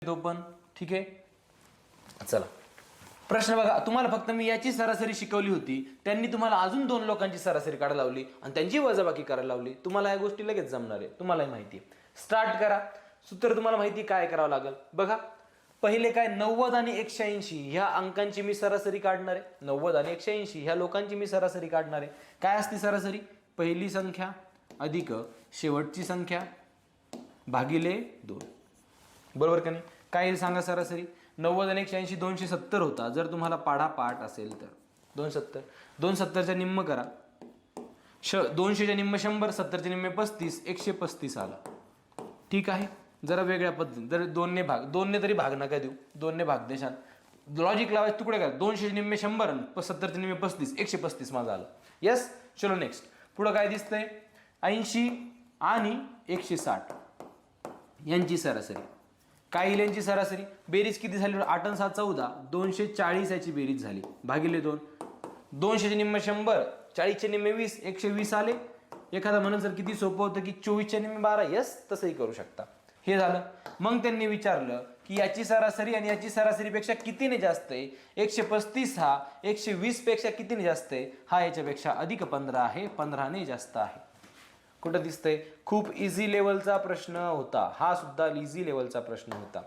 तो पण ठीक आहे। चला प्रश्न बघा, तुम्हाला फक्त मी याची सरासरी शिकवली होती, त्यांनी तुम्हाला अजून 2 लोकांची सरासरी काढायला लावली आणि त्यांची वजाबाकी करायला लावली। तुम्हाला या गोष्टी लगेच जमणार आहे, तुम्हालाही माहिती आहे। स्टार्ट करा। सूत्र तुम्हाला माहिती काय करावं लागेल बघा। पहिले काय 90 आणि 180 ह्या अंकांची मी सरासरी काढणार आहे। 90 आणि 180 ह्या लोकांची मी सरासरी काढणार आहे। काय असते सरासरी? पहिली संख्या अधिक शेवटची संख्या भागिले 2, बरोबर का नाही? काय येईल सांगा सरासरी? 90 आणि 180 270 होता, जर तुम्हाला पाढा पाठ असेल तर 270, 270च्या निम्म करा, 200च्या निम्म 100, 70च्या निम्मे 35, 135 आला। ठीक आहे, जरा वेगळ्या पद्धतीने, जर 2ने भाग, 2ने तरी भाग नका देऊ, 2ने भाग देशाल, लॉजिक लावायचे तुकडे करा, 200चे निम्मे 100, 70चे निम्मे 35, 135 माझा आला। यस, चलो नेक्स्ट। पुढं काय दिसतंय? 80 आणि 160 यांची सरासरी काय येईल? यांची सरासरी बेरीज किती झाली? 8 आणि 7 14, 240 याची बेरीज झाली भागिले 2, 200चे निम्मे 100, 40चे निम्मे 20, 120 आले। एखादा म्हणून जर किती सोपं होतं की 24चे निम्मे 12, यस तसंही करू शकता। हे झालं। मग त्यांनी विचारलं की याची सरासरी आणि याची सरासरीपेक्षा कितीने जास्त आहे? 135 हा 120 पेक्षा कितीने जास्त आहे? हा याच्यापेक्षा अधिक 15 आहे, 15ने जास्त आहे। कुठं दिसतंय? खूप इझी लेवलचा प्रश्न होता हा, सुद्धा इझी लेवलचा प्रश्न होता।